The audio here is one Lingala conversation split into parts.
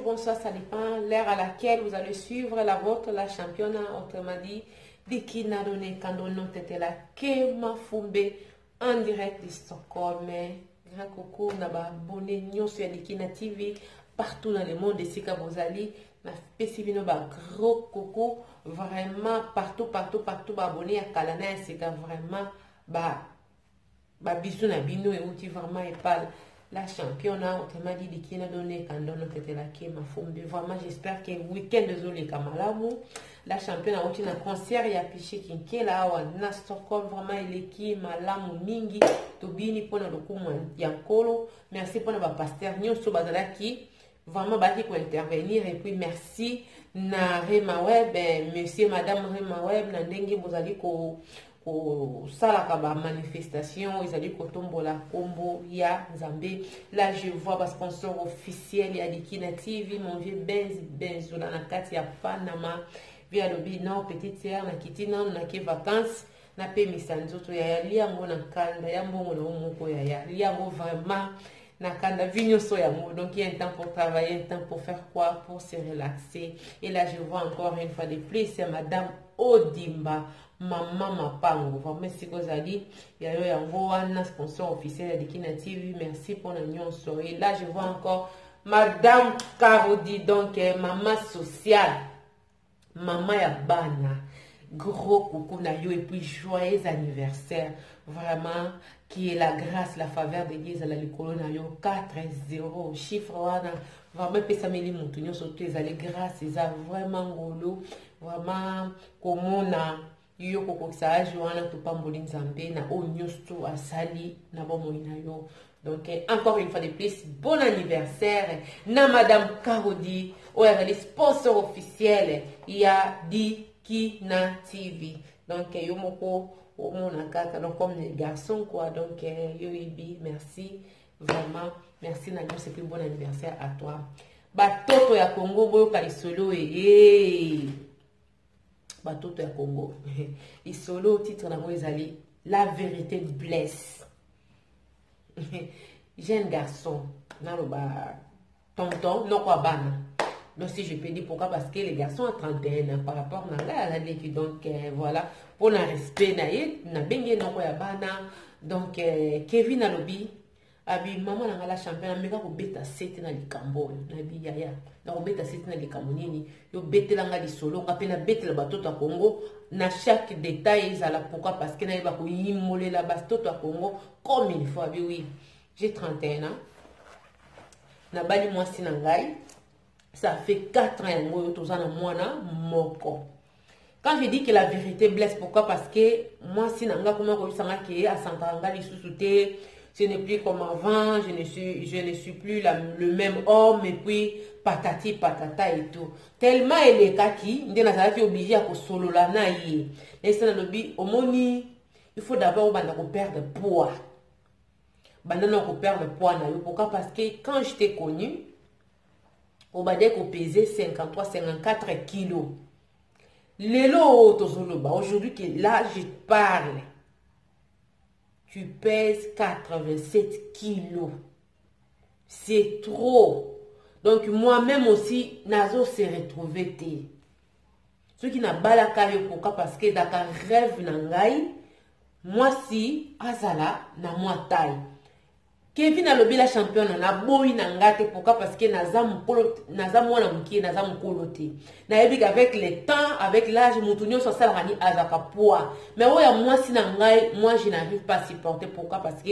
Bonsoir, ça dépend l'heure à laquelle vous allez suivre la vôtre, la championne, autrement dit, de qui n'a donné quand on était là, Kema Fumbe, en direct de Stockholm. Grand coucou, n'a pas abonné, nous sur Dikina TV, partout dans le monde, ici quand vous allez, n'a spécifié nos gros coucou, vraiment, partout, abonné à Kalana, c'est vraiment, bisous na bino et outi vraiment et parle. La championne, autrement dit, qui n'a donné quand on était là, Kema Fumbe. Vraiment, j'espère que le week-end désolé Kamalamu. La championne a eu un concert et a piché qui là à Stockholm. Vraiment, il est qui malamu mingi. Tobini pour le coup yankolo. Merci pour notre pasteur Nyoso Bazala qui vraiment baki pour intervenir. Et puis merci na Rema Web, monsieur, madame Rema Web, na dengue bozali ko salaka ba manifestation ils allaient kotombola combo ya Zambé. Là je vois ba sponsor officiel ya Dikina TV mon vieux Benz na kati ya Panama via lobi non petite sœur na kitina na ke vacances na pe misanzoto ya liango na kanda ya mbongo na moko ya liango vraiment na kanda vigno so ya mo. Donc il y a un temps pour travailler, un temps pour faire quoi, pour se relaxer. Et là je vois encore une fois de plus c'est madame Odimba Maman Mapango. Vraiment, si vous allez, il y a un sponsor officiel de Dikina TV. Merci pour l'union. Et là, je vois encore Madame Karodi, donc maman sociale, maman Yabana. Gros coucou na yo et puis joyeux anniversaire. Vraiment, qui est la grâce, la faveur de Dieu à la l'école na yo 4-0. Chiffre wana. Vraiment, pesameli montunyo surtout les allées grâce, ils a vraiment golo. Vraiment, comme on a yo kokokisa joana to pamboli nzambe na o nyosto asali na bomoina yo. Donc encore une fois de plus bon anniversaire na madame Karodi ou les sponsor officiel il y a Dikina TV. Donc yo moko o mona kaka donc comme les garçons quoi. Donc yo ibi merci vraiment merci na nous c'est plus bon anniversaire à toi. Batoto ya Congo boyo kalisolo Batoto ya Congo. Et solo titre na ezali la vérité blesse. Jeune garçon, nalo ba tonton non quoi bana. Donc si je peux dire pourquoi parce que les garçons à 31 ans par rapport à la qui donc voilà pour le respect na bengi non quoi bana. Donc Kevin alobi abi maman na la championne meka ko beta 7 na likambo na bi yaya na ko beta 7 na likambo nini yo betela nga lisolo nga pe na betela batoto ya Congo na chaque détail ezala pourquoi parce que na yeba ko yimolela batoto ya Congo comme il faut abi oui j'ai 31 ans na bali mwasi na ngai ça fait 4 ans yango yo tozana mwana moko. Quand je dis que la vérité blesse pourquoi parce que moi si nanga comment ko sanga ke a santanga lisusu te. Ce n'est plus comme avant, je ne suis plus le même homme, et puis patati patata et tout. Tellement elle est kaki, on est obligé à solo la naïe. Et ça lobby au moni, il faut d'abord perdre poids. Perdre poids pourquoi parce que quand je t'ai connu, on va dire qu'on pesait 53-54 kilos. Aujourd'hui que là je parle. Tu pèses 87 kilos. C'est trop. Donc moi-même aussi, Nazo s'est retrouvé. ceux qui n'a balaka yo pourquoi parce que daka rêve na ngai moi si azala na moi taille Kevin alobi la championne na boyi na ngate pourquoi parce que naza mwana mukie naza mukolo te na yebi avec le temps avec l'âge mutu nyonso asalaka ni azaka poids mais oya mwasi na ngai moi je n'arrive pas à supporter pourquoi parce que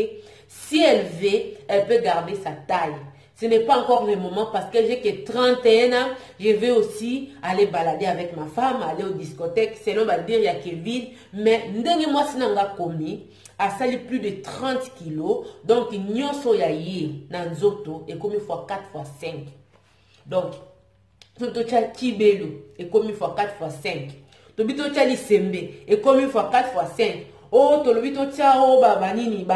si elle veut elle peut garder sa taille. Ce n'est pas encore le moment parce que j'ai que 31 ans. Je vais aussi aller balader avec ma femme, aller aux discothèques. Selon va dire, il y a Kevin. Mais moi, si n'a commis, a sali plus de 30 kilos. Donc, nyonso ya ye, nanzoto, et commis fois 4 fois 5. Donc, toto cha kibelo, et commis fois 4 fois 5. Tobito cha lisembe, et commis fois 4 fois 5. Oh, tolobito cha o babanini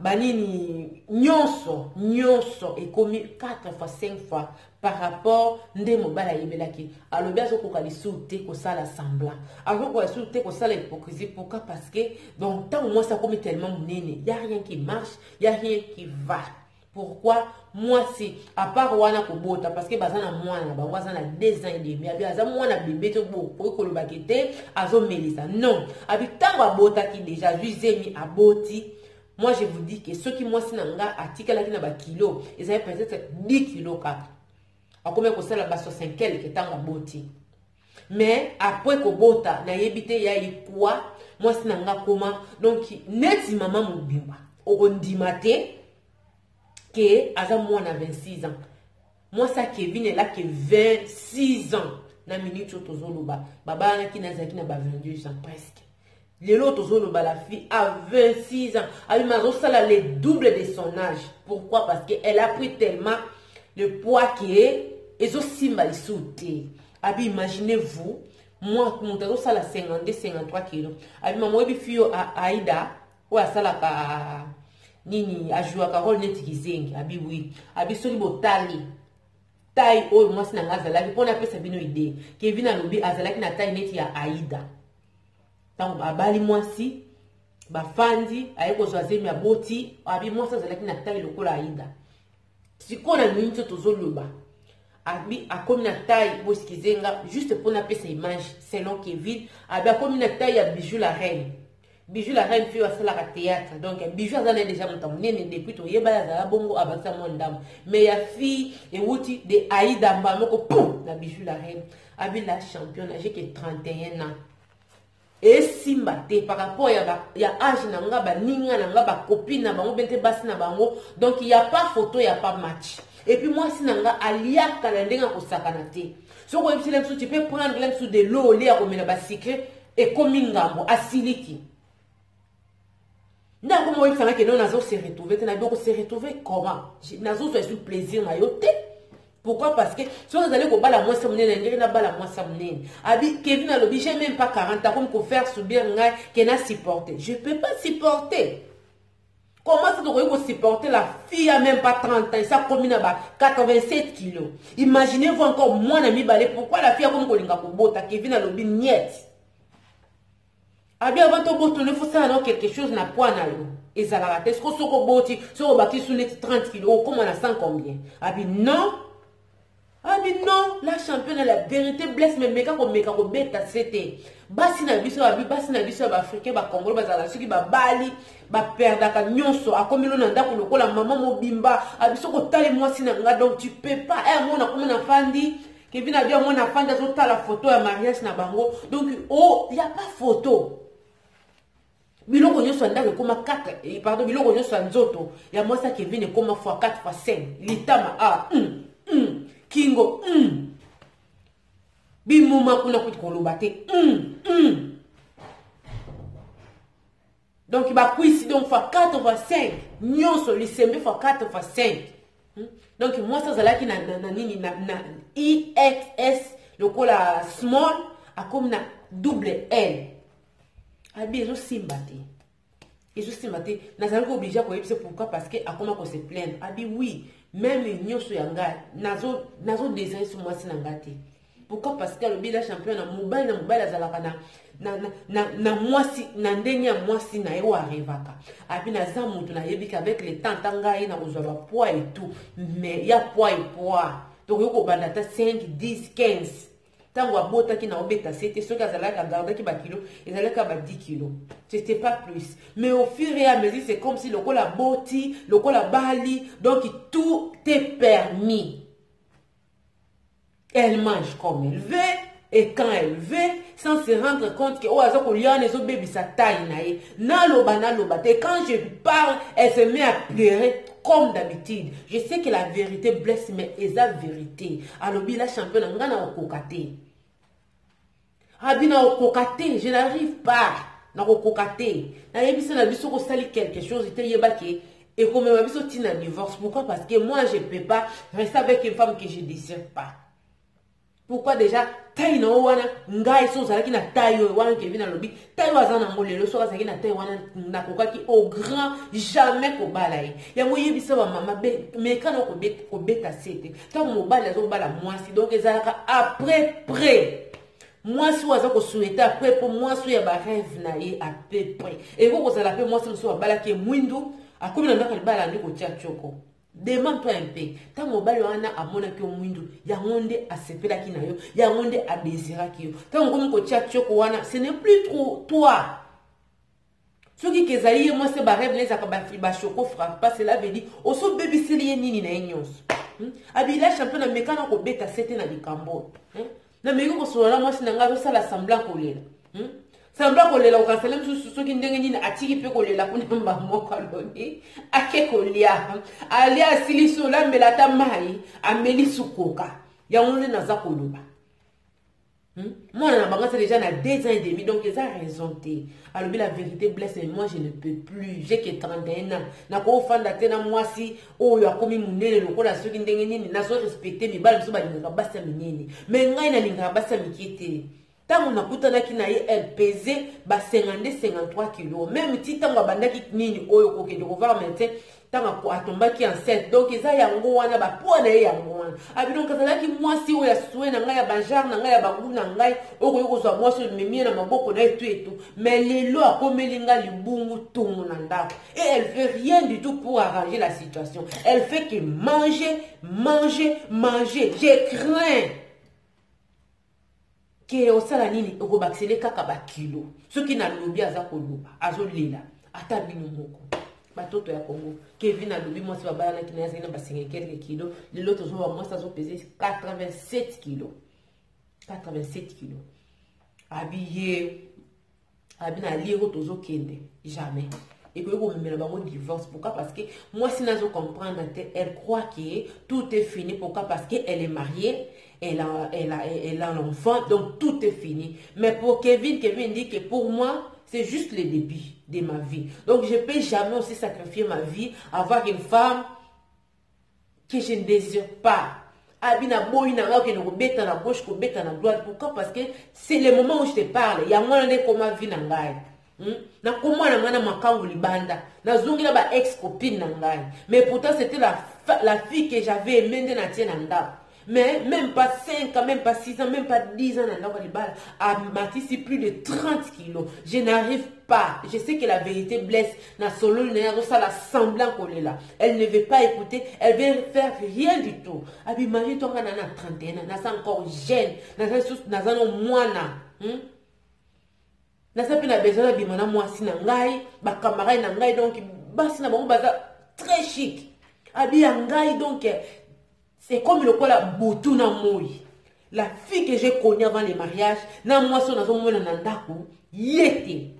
banini nyonso et commis 4 fois 5 fois par rapport ndemo bala yebelaki alobi azokoka lisusu te kosala semblant azokoka lisusu te kosala hypocrisie pourquoi parce que donc tant moi ça commet tellement monene y a rien qui marche y a rien qui va. Pourquoi moi si à part wana kobota parce que bazana mwana bango bazana 2 ans et demi abi aza mwana bébé to bo ko lo bakete azo melisa non abi tango abota ki déjà jusemi aboti. Moi je vous dis que ceux qui moi sinanga atikala ki na ba kilo ils avaient peut-être 10 kilos ka akome ko sala ba 60 quelque tango aboti mais après kobota na yebite ya poids moi sinanga comment donc neti maman mobimba okondimate que Aza moi na 26 ans. Moi ça Kevin est là que 26 ans. Na minute tozoloba. Baba na ki nazaki na ba 22 ans presque. Lelo tozoloba la fille a 26 ans. Abi mazo sala le double de son âge. Pourquoi? Parce qu'elle a pris tellement le poids qui est ezo simba lisouté. Abi imaginez-vous moi mon tazo sala 52 53 kilos. Abi maman ebi fille a Aïda ou a sala ka nini ajouaka Carole neti kizengi abi oui abi soli botali taille o moi sina ngazalaki pona pesa bino idée Kevin alobi azalaki na taille neti ya Aïda tango abali mwasi bafandi ayeko zwazemi aboti abi mwasi azalaki na taille lokola Aïda sikona minute tozoloba abi akomi na taille boskizenga juste pona pesa image selon Kevin abi akomi na taille ya Bijou la reine. Bijou la reine fille à la théâtre donc Bijou a déjà mon temps depuis tout yeba za bongo abakisa mon dame mais ya fille et wuti de Aïda Mbamoko pum la Bijou la reine abi la championne j'ai que 31 ans et simba te par rapport ya âge na nga ba ninga na nga ba copine na bango bente basi na bango donc il y a pas photo il y a pas match et puis moi si na nga alia kala ndenga ko sakana te so ko yebisi lemsu tu peux prendre lemsu de l'eau lait ko mena ba secret et comme ngambo asiliki. N'a comment il fallait que nous nazo se retrouver, tu n'as pas se retrouver comment? Nazo fait du plaisir na yote. Pourquoi? Parce que si vous allez au bal à moi ça m'nene, n'a pas la moi ça m'nene. Abi Kevin a l'obligé j'ai même pas 40 ans comme pour faire subir ngai qu'elle n'a supporté. Je peux pas supporter. Comment ça doit supporter la fille a même pas 30 ans, ça combine à 87 kilos. Imaginez-vous encore moi na mi balé pourquoi la fille a comme kolinga ko bota Kevin a l'obligé niet. Abi avant to boto ne faut ça non quelque chose na poids na yo. Et ça la rate. Est-ce que soko boti, soko baki sous net 30 kilos, comme on a 100 combien? Abi non. Abi non, la championne la vérité blesse mais meka ko beta c'était. Basi na biso abi basi na biso ba africain ba congolais ba zala soki ba bali ba perdaka nyonso akomilo na ndako lokola maman mobimba abi soko tale mwasi na nga donc tu peux pas moi na comme na fandi Kevin a dit moi na fandi azota la photo ya mariage na bango donc oh il y a pas photo. Biloko nyonso ndako koma 4 pardon biloko nyonso nzoto ya moi ça Kevin koma fois 4 fois 5 litama a kingo bimuma kuna kuti koloba te donc il va ici donc fois 4 fois 5 nyonso lisembe fois 4 fois 5 donc moi ça zalaki na nini na IXS lokola small a comme na double L abi ezo simba te nazali ko obligé ko yebisa pourquoi parce que akoma ko se plaindre abi oui même nyonso ya nga nazo désirer sur moi sinanga te pourquoi parce que le bila champion na mobile azalaka na mwasi na ndenge ya mwasi na yo arivaka abi naza mutu na yebika avec le temps tangai na kozwa ba poids et tout mais ya poids donc yoko banda ta 5 10 15 Tango abota qui na obeta c'était ce qu'à garder qui ba kilo et allait qu'à 10 kilos. C'était pas plus. Mais au fur et à mesure, c'est comme si le col a boti, le col a bali, donc tout est permis. Elle mange comme elle veut, et quand elle veut, sans se rendre compte que, oh, sa taille, et quand je parle, elle se met à pleurer comme d'habitude. Je sais que la vérité blesse, mais c'est la vérité. Alors, la championne, on a kokate. Abina au kokate, je n'arrive pas. Na kokate. Na yebisa na biso ko sali quelque chose, ite yebake. Et comme ma biso tina divorce. Pourquoi? Parce que moi, je ne peux pas rester avec une femme que je ne désire pas. Pourquoi déjà taille na wana ngai so zalaki na taille wana ke vina lobi taille wazana molelo so zalaki na taille wana na kokaki au grand jamais ko balaye ya moye bisa ba mama be mais quand ko beta sete tant mo bala zo bala mwasi donc ezalaka après près mwasi waza ko souhaiter après pour mwasi ya ba rêve na ye à peu près et ko zala pe mwasi so bala ke mwindu akomi na ndaka bala ndiko tia choko. Demande-toi un peu. Tant que tu as mon aki omuindu, ya ngonde a sepela ki na yo, ya ngonde a désira ki yo. Tant que tu as wana, ce n'est plus trop toi. Ce qui est zaïe, moi c'est barré, les akabafi ba choko frappe pas, cela veut dire, oso baby sili nini na enyos. Abila champion na mekana ko beta sete na likambo. Na meko ko sola moi sinanga zo sala semblant kolela. Sembla kolela ukansele msusu ki ndenge nini atiki pe kolela kunemba moka loni ake kolia alia asili sola melata mai ameli sukoka ya onle naza koloba moi na banga c'est déjà na 2 ans et demi donc ils ont raison té alors la vérité blesse mais moi je ne peux plus j'ai que 31 ans na ko fanda tena mwasi oyo akomi munene lokola soki ndenge nini na so respecter mi bala so ba linga basa minini mais ngai na linga basa mikete. Tant on a coûté na elle pesait 53 kilos. Même si tant on a bandaki nini oyo koke de voir maintenant tant a tombaki enceinte donc eza yango wana ba pona yango wana. Abi donc kazala ki mwasi oya soué na ngai ya banjar na ngai ya bangu na ngai oyo kozwa mwasi memi na maboko na etu etu mais lelo akomelinga libungu tongo na ndako et elle fait rien du tout pour arranger la situation. Elle fait que manger. Je crains que au sala nini oko baxele kaka ba kilo soki na lobi aza koloba azolela ata bino moko batoto ya Congo Kevin a lobi moi si baba na kina na ba 5 quelques kilos l'autre jour moi ça zo peser 87 kilos 87 kilos habillé abina liro tozo kende jamais et que vous me le divorce. Pourquoi? Parce que moi si nazo comprendre elle croit que tout est fini. Pourquoi? Parce qu'elle est mariée, elle a l'enfant, donc tout est fini. Mais pour Kevin dit que pour moi c'est juste le début de ma vie. Donc je peux jamais aussi sacrifier ma vie, avoir une femme que je ne désire pas. Abina boy na nga ke no beta na gauche ko beta na droite. Pourquoi? Parce que c'est le moment où je te parle. Il y a moins de comment vie na ngai. Na comment na ngana makangu libanda na zungila ba ex copine na ngai mais pourtant c'était la fille que j'avais aimée de na tiena nda mais même pas 5 ans même pas 6 ans même pas 10 ans na nda libala a matisi plus de 30 kilos. Je n'arrive pas. Je sais que la vérité blesse na solo na ça la semblant kolela elle ne veut pas écouter, elle veut faire rien du tout. Abi imagine toi na 31 ans na ça encore jeune na ça no mwana na sapi na besoin de bimana mwasi na ngai ba camarade na ngai donc basi na bango baza très chic abi ya ngai donc c'est comme le kola butu na moi la fille que j'ai connue avant le mariage na mwasi na zo mona na ndako yete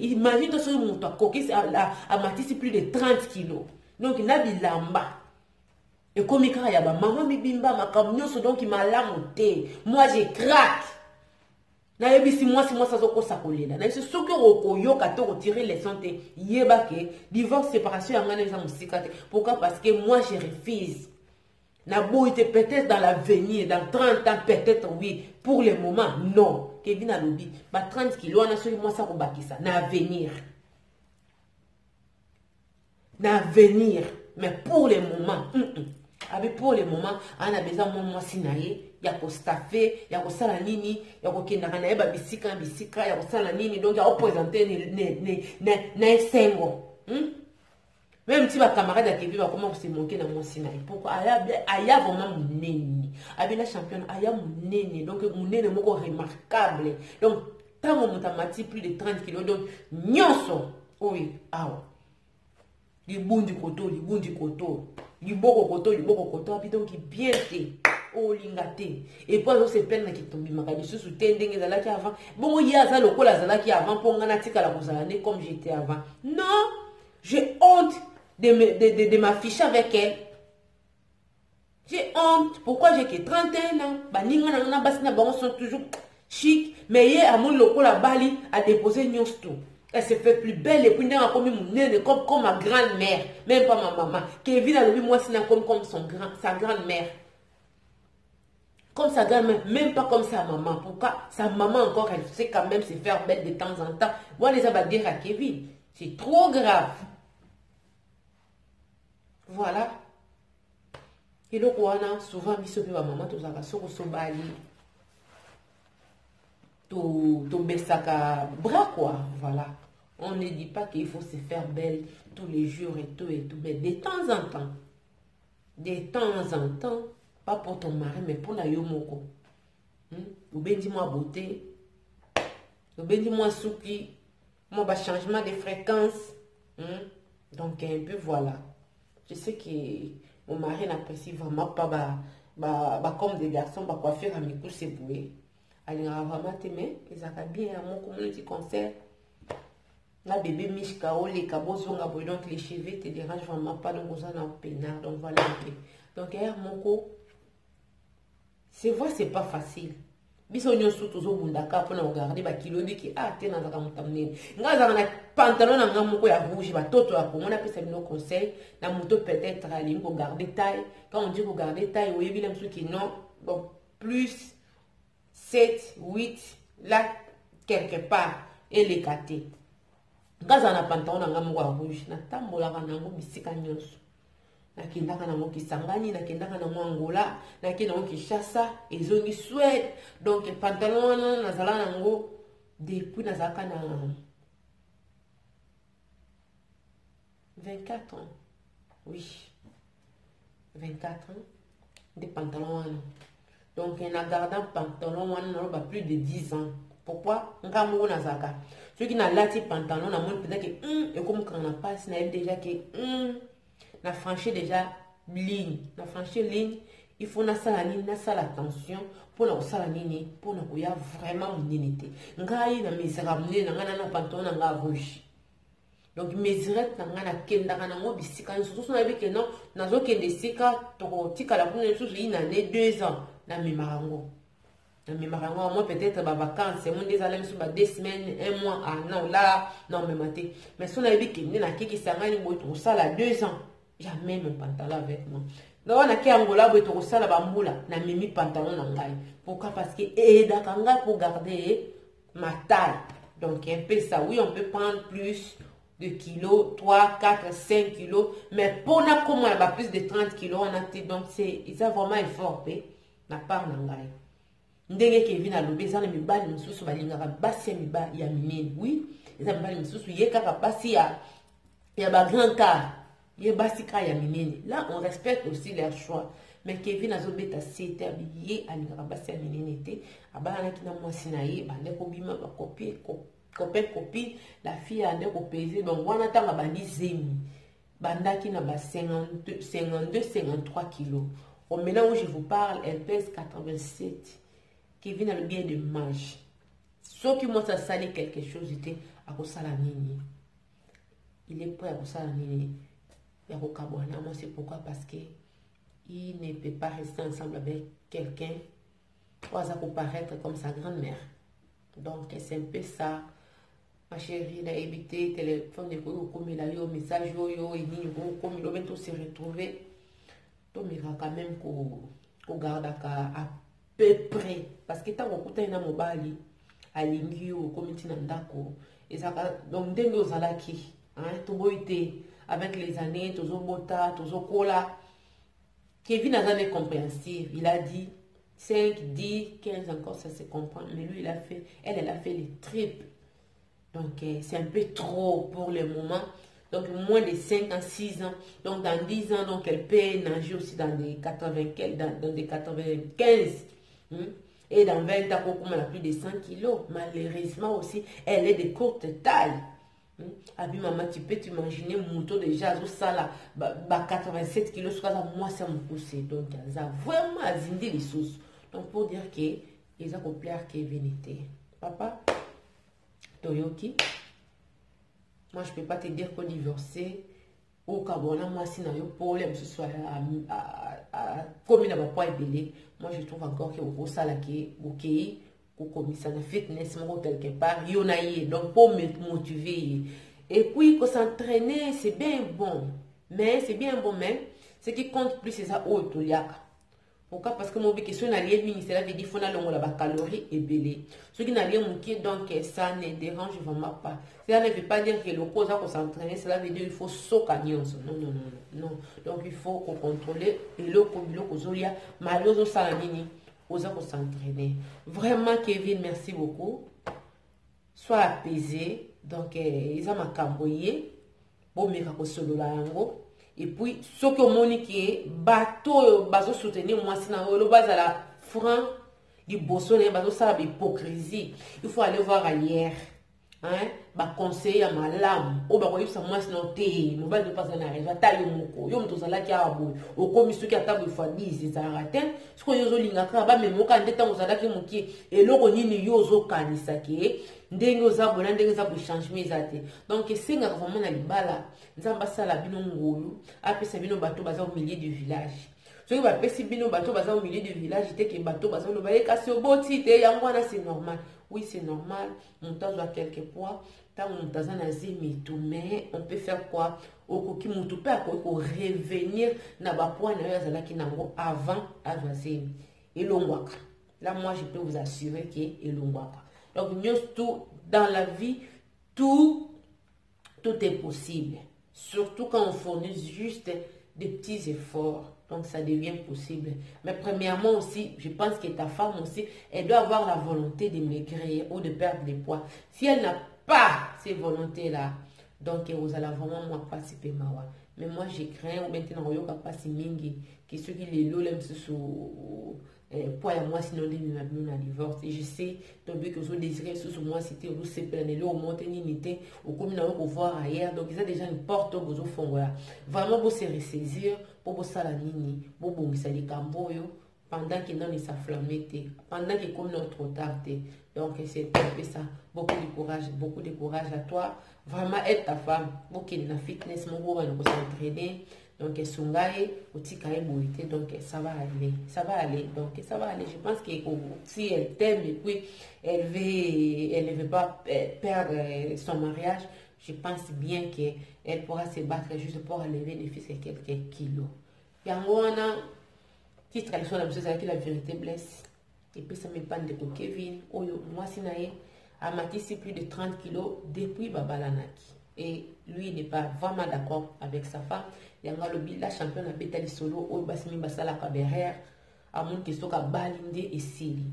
imagine toi sur mon toit coquille a matisi plus de 30 kilos donc na bilamba et comme il y a ba maman mi bimba makambo nyonso donc malamu te moi je craque. Na yebisi moi ça zoko sakolela na biso soki okoyoka to retirer les santé yeba ke divorce séparation yanga na musika te. Pourquoi? Parce que moi je refuse. Na boite peut-être dans l'avenir dans 30 ans peut-être oui, pour le moment non. Kevin a lobi ba 30 kilos na soki moi ça ko bakisa na avenir mais pour le moment avec pour le moment on a besoin moi sinaye ya ko staffer ya ko sala nini ya ko kenda na eba bisika ya ko sala nini donc ya représenter ne esengo Même si ma camarade a Kevin va comment se moquer dans mon Sinaï. Pourquoi Aya vraiment mon nez. Avec la championne, Aya mon nez. Donc mon nez est remarquable. Donc, tant mon montamati plus de 30 kilos. Donc, nyonso. Oui, ah ouais. Du bon du coteau, du bon du coteau. Du beau coteau, du beau coteau. Puis donc, bien té. Oh, lingate. Et puis, on se peine qui tombe. Ma cabine sous tending et qui avant. Bon, il y a ça, le col à qui avant. Pour un article à la Rosalane comme j'étais avant. Non, j'ai honte de m'afficher avec elle. J'ai honte. Pourquoi j'ai que 31 ans? Bah, sont toujours chic. Mais hier, à mon local à Bali, a déposé une tout. Elle se fait plus belle. Et puis, elle a commis mon nez comme ma grand-mère. Même pas ma maman. Kevin a levé moi, c'est comme sa grand-mère. Comme sa grand-mère, même pas comme sa maman. Pourquoi? Sa maman encore, elle sait quand même se faire belle de temps en temps. Moi, les abadires à Kevin. C'est trop grave. Voilà. Et le Rwanda, souvent, il se peut à maman, tout ça, tout besaka bras, quoi. Voilà. On ne dit pas qu'il faut se faire belle tous les jours et tout, mais de temps en temps, pas pour ton mari, mais pour la yomoko. Ou bien dis-moi beauté, ou bien dis-moi souki, moi, changement de fréquence. Donc, un peu, voilà. Je sais que mon mari n'apprécie vraiment pas comme des garçons, coiffure à mes coups, c'est boué. Alors, vraiment, t'aimes, ils ont bien à mon community concert. La bébé Mishka, les cabozonga, donc les cheveux te dérangent vraiment pas, donc on a un pénard, donc voilà. Donc, mon co, c'est vrai, c'est pas facile. Biso nyonso tozo bundaka pour regarder ba kilo de ki tena zaka mutamnene ngaza na pantalon na ngamu ko ya rouge ba toto ya on appelle ça nos conseils na moto peut-être ali ko garder taille quand on dit ko garder taille oui bien sûr qui non bon plus 7 8 là quelque part et les caté ngaza na pantalon na ngamu ko rouge na tambola kana ngo bisika nyonso nakendaka nango Kisangani, nakendaka nango Angola, nakendaka nango Kinshasa, ezongi Suède. Donc pantalon nazala nango depuis nazalaka na 24 ans. Oui. 24 ans de pantalon. Donc en gardant pantalon on a plus de 10 ans. Pourquoi? Ngamou nazaka. Ceux qui n'ont lati pantalon na mon peut-être que et comme quand on a passé na déjà que na franchi déjà ligne, na franchi ligne, il faut na sala ligne, na sala attention pour na sala ligne, pour na koya vraiment unité. Ngai na misérable na ngana na pantalon na rouge. Donc mesurette na ngana kenda kana ngo bisika nsusu na bike non nazo kende sika to tika la kuna nsusu ina ne 2 ans na mimarango. Na mimarango moi peut-être ba vacances, mon des allem sur 2 semaines, 1 mois, non là non mais maté. Mais son na bike na kiki sangani bo to sala 2 ans. Jamais mon pantalon avec moi. Donc on a qui Angola bo to sala bambula na mimi pantalon na ngai. Pourquoi? Parce que kanga pour garder ma taille. Donc un peu ça, oui, on peut prendre plus de kilos, 3, 4, 5 kilos, mais pour na comme on a plus de 30 kilos, on a donc c'est ça vraiment effort pe na part na ngai. Ndenge Kevin a lobé ça na mibali misusu balingaka basi ya mibali ya minene. Oui, ça mibali misusu yekaka basi ya ba grand car. Là, on respecte aussi leur choix. Mais Kevin a zobeta c'était habillé à l'ingabasi à minenete. Abana qui n'a moi sinaï, bande kobima ba copie, la fille a ndeko pesé. Donc, on attend à bandi zemi. Banda qui n'a pas 52, 53 kilos. Au moment où je vous parle, elle pèse 87. Kevin a le bien de mange. Sauf que moi, ça salé quelque chose, était à cause de la nini. Il est prêt à cause de la nini. Moi, c'est pourquoi? Parce que il ne peut pas rester ensemble avec quelqu'un pour paraître comme sa grand-mère. Donc, c'est un peu ça. Ma chérie, il a évité téléphone, il a eu un message, il a se retrouver. Donc, il va quand même qu'on garde à peu près. Parce que tant qu'on a un mobile, à l'ingio, comme tu n'as pas. Donc, dès que nous allons qui, avec les années, toujours bota, toujours cola. Kevin n'a jamais compréhensif. Il a dit 5, 10, 15 encore, ça se comprend. Mais lui, elle a fait les tripes. Donc, c'est un peu trop pour le moment. Donc moins de 5 ans, 6 ans. Donc dans 10 ans, donc elle peut nager aussi dans des 95. Dans des 95. Et dans 20 ans, elle a plus de 100 kilos. Malheureusement aussi, elle est de courte taille. Abi maman, tu peux t'imaginer moto déjà, ça là, 87 kilos, moi ça me pousse. Donc, ça vraiment zindi les sauces. Donc, pour dire que, ils ont plaire que vénité. Papa, Toyoki, moi je peux pas te dire qu'on divorcer. Ou kabona moi si na yo problème ce soit comme na pas belé. Moi je trouve encore que au sala que OK ou comme ça na fitness mo quelque part yonaye donc pour me motiver et puis que s'entraîner c'est bien bon mais ce qui compte plus c'est ça au toliaka. Pourquoi? Parce que mon question n'a rien ministère veut dire faut na longo la calories et belé. Ce qui n'a rien manqué donc ça ne dérange vraiment pas. Cela ne veut pas dire que le cause à s'entraîner, cela veut dire qu'il faut s'occaner. Non. Donc il faut contrôler et le cozolia malheureusement ça la mini aux s'entraîner. Vraiment Kevin, merci beaucoup. Sois apaisé. Donc ils ont ma camboyé. Bon mais kako solo la yango. Et puis, ce que mon qui bateau bazo soutenir moi si na le base à la franc du bosso ne bazo ça l'hypocrisie. Il faut aller voir ailleurs. Hein? Ba conseiller à ma lame. O ba koyisa moi si non te. Mo ba de pas na raison. Ta yo moko. Yo mto zala ki abo. O komi su ki atabu fois 10 ça ratin. Ce que yo zo linga ka ba memo ka ndeta mo zala ki moki. Et loko nini yo zo kanisa ki. Ndenge oza bona ndenge za changement ezate. Donc esenga vraiment na libala. Nzamba sala bino ngolu, apesa bino bateau baza au milieu du village. Ce qui va pesi bino bateau baza au milieu du village, était que bateau baza no baye kasi oboti te yangwana c'est normal. Oui, c'est normal. On t'a joué quelque poids, tant on t'a zimi tout mais on peut faire quoi? Okoki mutu pe ko revenir na ba poids na yazala ki nango avant azwazemi. Elongwaka. Là moi je peux vous assurer que elongwaka. Donc tout dans la vie tout est possible. Surtout quand on fournit juste des petits efforts. Donc ça devient possible. Mais premièrement aussi, je pense que ta femme aussi, elle doit avoir la volonté de maigrir ou de perdre des poids. Si elle n'a pas ces volontés-là, donc vous allez vraiment moi participer mawa. Mais moi je crains ou maintenant on yoka pas si mingi que ceux qui les lolem sous pour moi sinon on divorce et je sais donc que vous désirez sous moi c'était vous c'est plein de l'eau monter unité ou comme on va voir ailleurs donc ça déjà une porte vous au fond voilà vraiment pour se ressaisir pour vous ça la nini pour bongisa les camboyo pendant que non ils s'afflamment pendant que comme notre tardé donc c'est un peu ça beaucoup de courage à toi vraiment aide ta femme pour qu'elle na fitness mon gros on s'entraîner. Donc, donc ça va aller, donc ça va aller. Je pense que si elle t'aime et puis elle ne veut pas perdre son mariage, je pense bien qu'elle pourra se battre juste pour enlever les fils et quelques kilos. Et en gros, on a petite tradition la la vérité blesse. Et puis ça me parle de Kevin, moi si naïe, a matissé plus de 30 kilos depuis Babalanaki. Et lui n'est pas vraiment d'accord avec sa femme. Il y a la championne à Betali Solo, au Basmi Basala Kaberer, à mon question à Balinde et Sili.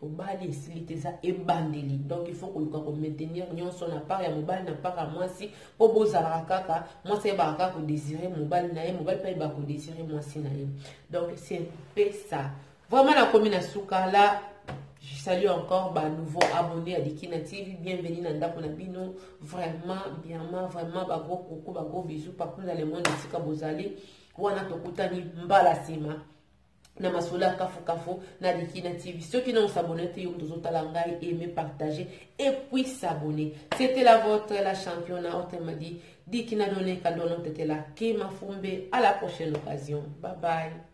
Au Bali et Sili, et Bandeli. Donc il faut qu'on maintenir son appart, il y a Mobile n'a pas à moi si, pour Bozaraka, moi c'est Baraka pour désirer Mobile Naïm, Mobile pas pour désirer moi si Naïm. Donc c'est un peu ça. Vraiment la commune à Souka là. Je salue encore bah, nouveau abonné à Dikina TV. Bienvenue dans Ndapo Nabino. Vraiment, bah, gros coucou, bah, gros bisous. Partout dans le monde, ici, Kabozali. Wana Tokutani Mbala Sima. Namasola Kafu na Dikina TV. Ceux qui n'ont s'abonné, aimer, partager et puis s'abonner. C'était la vôtre, la championne. Autrement dit, Dikina donné, Kadono Tetela, Kema Fumbe. À la prochaine occasion. Bye bye.